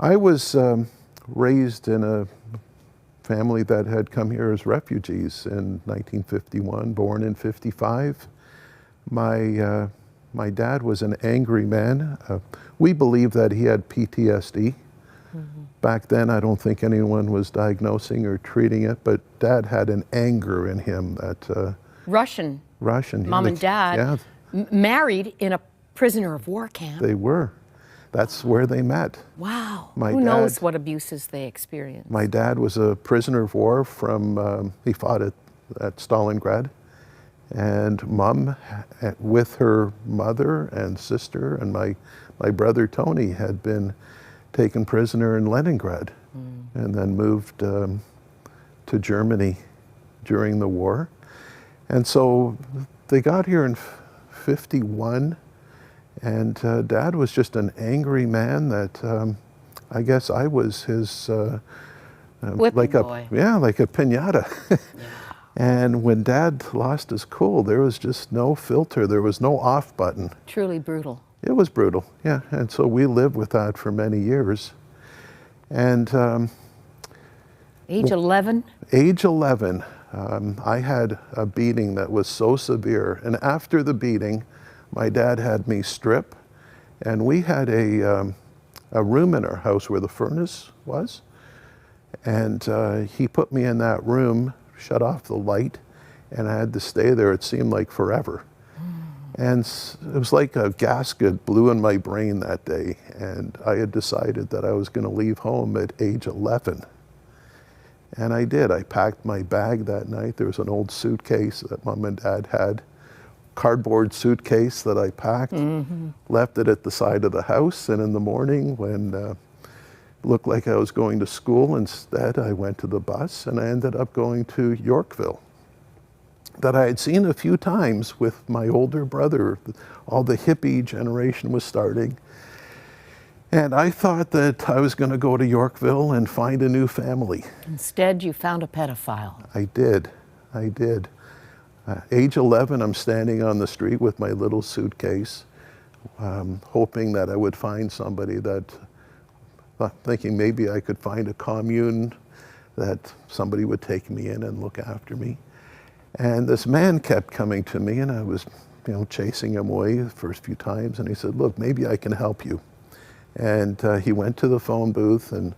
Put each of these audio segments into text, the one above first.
I was raised in a family that had come here as refugees in 1951, born in 55. My dad was an angry man. We believe that he had PTSD. Back then, I don't think anyone was diagnosing or treating it, but Dad had an anger in him that... Russian. Russian. Mom and Dad married in a prisoner of war camp. They were. That's where they met. Wow. Who knows what abuses they experienced? My dad was a prisoner of war from, he fought at Stalingrad. And Mom, with her mother and sister and my brother Tony, had been taken prisoner in Leningrad and then moved to Germany during the war. And so they got here in 51, and Dad was just an angry man that I guess I was his whipping boy. Like a piñata. And when Dad lost his cool, there was just no filter. There was no off button. Truly brutal. It was brutal, yeah. And so we lived with that for many years. And age 11? Age 11, I had a beating that was so severe. And after the beating, my dad had me strip. And we had a room in our house where the furnace was. And he put me in that room, shut off the light, and I had to stay there. It seemed like forever. And it was like a gasket blew in my brain that day. And I had decided that I was going to leave home at age 11. And I did. I packed my bag that night. There was an old suitcase that Mom and Dad had, cardboard suitcase that I packed, left it at the side of the house. And in the morning, when it looked like I was going to school, instead I went to the bus and I ended up going to Yorkville, that I had seen a few times with my older brother. All the hippie generation was starting. And I thought that I was going to go to Yorkville and find a new family. Instead, you found a pedophile. I did. Age 11, I'm standing on the street with my little suitcase, hoping that I would find somebody that, thinking maybe I could find a commune, that somebody would take me in and look after me. And this man kept coming to me, and I was, chasing him away the first few times. And he said, "Look, maybe I can help you." And he went to the phone booth and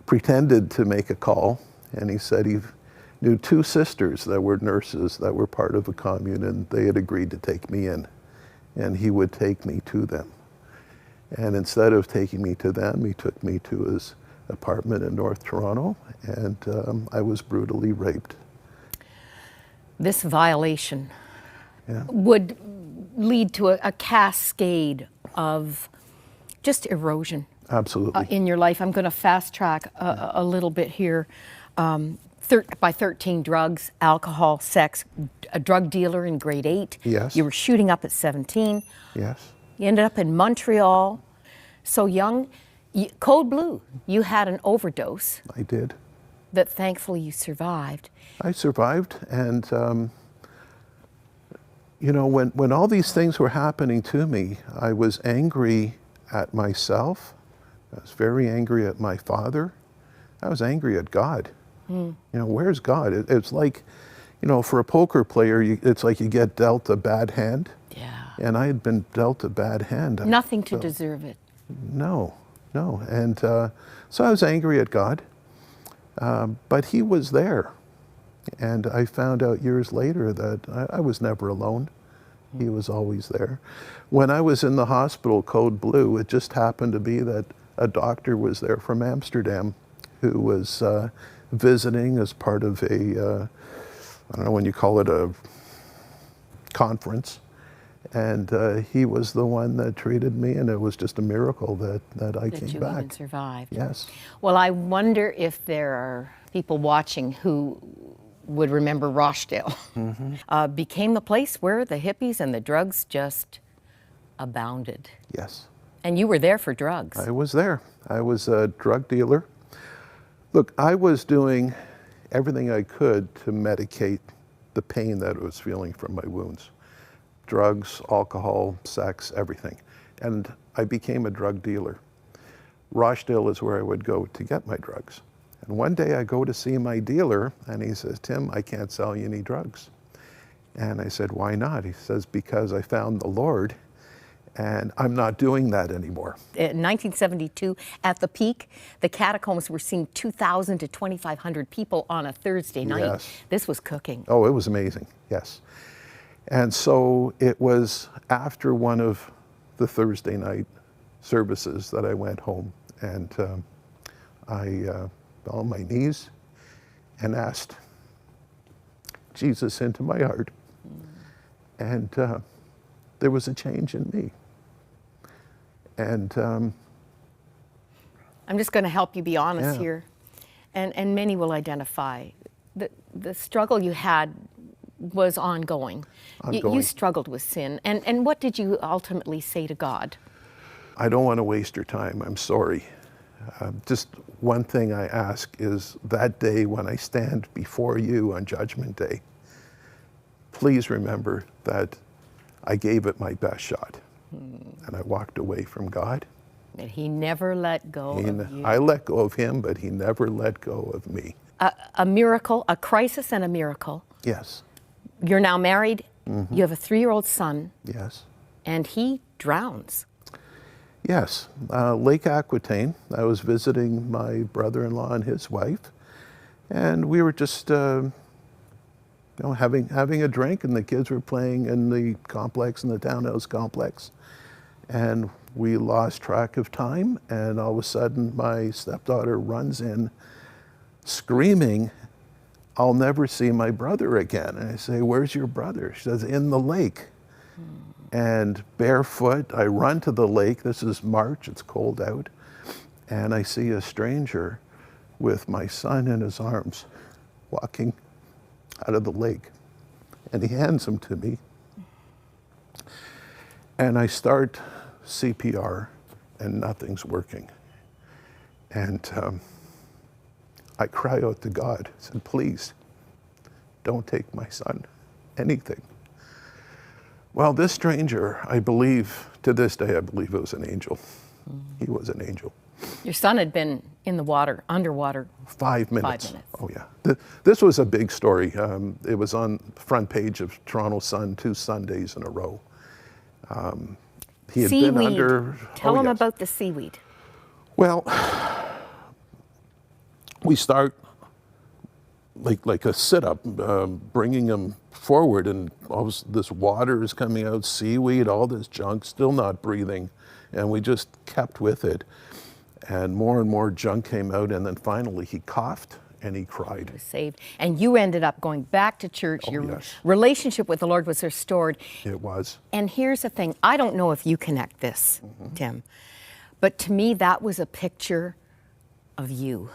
pretended to make a call. And he said he knew two sisters that were nurses that were part of a commune, and they had agreed to take me in. And he would take me to them. And instead of taking me to them, he took me to his apartment in North Toronto, and I was brutally raped. This violation would lead to a cascade of just erosion. Absolutely. In your life. I'm going to fast track a little bit here. By 13, drugs, alcohol, sex, a drug dealer in grade 8. Yes. You were shooting up at 17. Yes. You ended up in Montreal, so young. Code Blue, you had an overdose. I did. That thankfully you survived. I survived, and when all these things were happening to me, I was angry at myself. I was very angry at my father. I was angry at God. Where's God? It's like, for a poker player, it's like you get dealt a bad hand. Yeah. And I had been dealt a bad hand. Nothing to deserve it. No. And so I was angry at God, but he was there. And I found out years later that I was never alone. He was always there. When I was in the hospital, Code Blue, it just happened to be that a doctor was there from Amsterdam who was visiting as part of a, I don't know when you call it, a conference. And he was the one that treated me, and it was just a miracle that I came back. That you even survived. Yes. Well, I wonder if there are people watching who would remember Rochdale. Became the place where the hippies and the drugs just abounded. Yes. And you were there for drugs. I was there. I was a drug dealer. Look, I was doing everything I could to medicate the pain that I was feeling from my wounds. Drugs, alcohol, sex, everything. And I became a drug dealer. Rochdale is where I would go to get my drugs. And one day I go to see my dealer, and he says, Tim, I can't sell you any drugs. And I said, why not? He says, because I found the Lord, and I'm not doing that anymore. In 1972, at the peak, the catacombs were seeing 2,000 to 2,500 people on a Thursday night. Yes. This was cooking. Oh, it was amazing, yes. And so it was after one of the Thursday night services that I went home, and I fell on my knees and asked Jesus into my heart. And there was a change in me. And I'm just going to help you be honest Yeah. here. And many will identify. The struggle you had was ongoing. You Ongoing. struggled with sin. And what did you ultimately say to God? I don't want to waste your time. I'm sorry. Just one thing I ask is that day when I stand before you on Judgment Day, please remember that I gave it my best shot. And I walked away from God. That He never let go of you. I let go of him, but he never let go of me. A miracle, a crisis and a miracle. Yes, You're now married. You have a 3-year-old son, yes, and he drowns. yes. Lake Aquitaine, I was visiting my brother-in-law and his wife, and we were just having a drink, and the kids were playing in the complex, in the townhouse complex. And we lost track of time, and all of a sudden my stepdaughter runs in screaming, I'll never see my brother again. And I say, where's your brother? She says, in the lake. And barefoot, I run to the lake. This is March, it's cold out. And I see a stranger with my son in his arms walking out of the lake. And he hands him to me. And I start CPR, and nothing's working. And I cry out to God, I said, please, don't take my son, anything. Well, this stranger, I believe, to this day, I believe it was an angel. He was an angel. Your son had been in the water, underwater. 5 minutes. 5 minutes. Oh, yeah. This was a big story. It was on the front page of Toronto Sun 2 Sundays in a row. He had Seaweed. been under... Tell oh, him yes. about the seaweed. Well, we start like a sit-up, bringing him forward, and all this water is coming out, seaweed, all this junk, still not breathing, and we just kept with it. And more junk came out, and then finally he coughed and he cried. Was saved. And you ended up going back to church. Oh, Your yes. relationship with the Lord was restored. It was. And here's the thing, I don't know if you connect this, Tim, but to me that was a picture of you.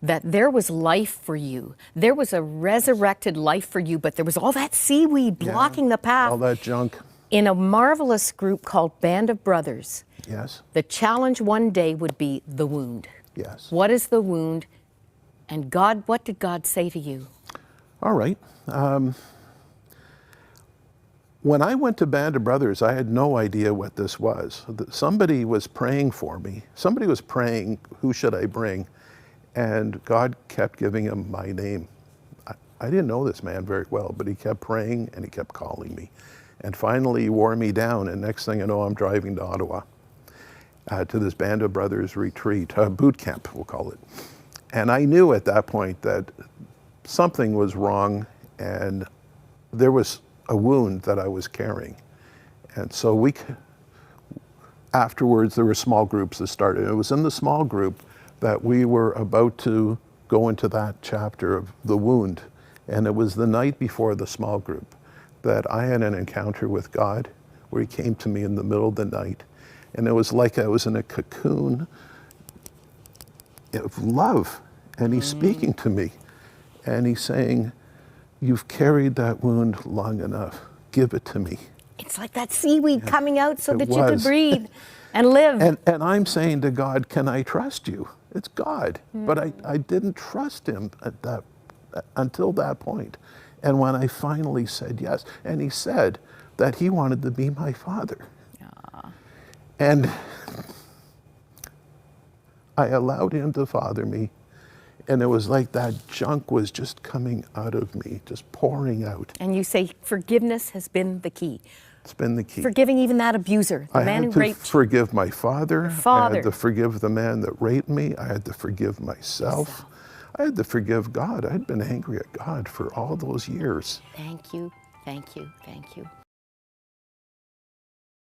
That there was life for you. There was a resurrected life for you, but there was all that seaweed blocking the path. All that junk. In a marvelous group called Band of Brothers, Yes, the challenge one day would be the wound. yes. What is the wound? And God, what did God say to you? All right. When I went to Band of Brothers, I had no idea what this was. Somebody was praying for me. Somebody was praying, who should I bring? And God kept giving him my name. I didn't know this man very well, but he kept praying and he kept calling me. And finally he wore me down, and next thing I know, I'm driving to Ottawa to this Band of Brothers retreat, boot camp, we'll call it. And I knew at that point that something was wrong, and there was a wound that I was carrying. And so afterwards, there were small groups that started. It was in the small group that we were about to go into that chapter of the wound. And it was the night before the small group that I had an encounter with God, where he came to me in the middle of the night. And it was like I was in a cocoon of love, and he's speaking to me, and he's saying, you've carried that wound long enough, give it to me. It's like that seaweed coming out so It that you could was. breathe and live. And I'm saying to God, can I trust you? It's God. But I didn't trust him until that point. And when I finally said yes, and he said that he wanted to be my father. And I allowed him to father me. And it was like that junk was just coming out of me, just pouring out. And you say forgiveness has been the key. It's been the key. Forgiving even that abuser, the I man who had to raped you. forgive my father. I father. had to forgive the man that raped me. I had to forgive myself. I had to forgive God. I'd been angry at God for all those years. Thank you, thank you, thank you.